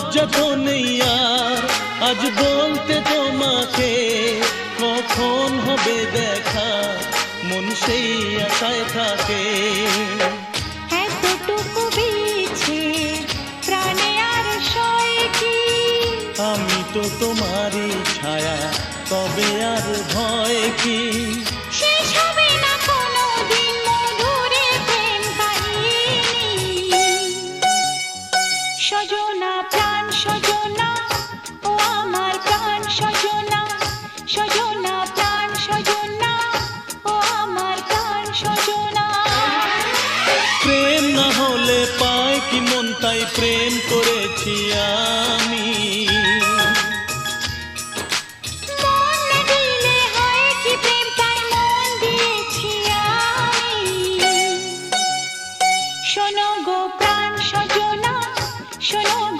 লজ্জা তো নেই আর আজ বলতে তোমাকে, কখন হবে দেখা মন সেই আশায় থাকে। এতটুকু বিছে প্রাণে আর সয় কি, আমি তো তোমারই ছায়া, তবে আর ভয় কি? শেষ হবে না কোনোদিন মধুরে প্রেম কাহিনী। সজনা প্রাণ সজনা, ও আমার প্রাণ সজনা, সজনা প্রাণ সজনা, ও আমার প্রাণ সজনা। প্রেম না হলে পায় কি মন, তাই প্রেম করে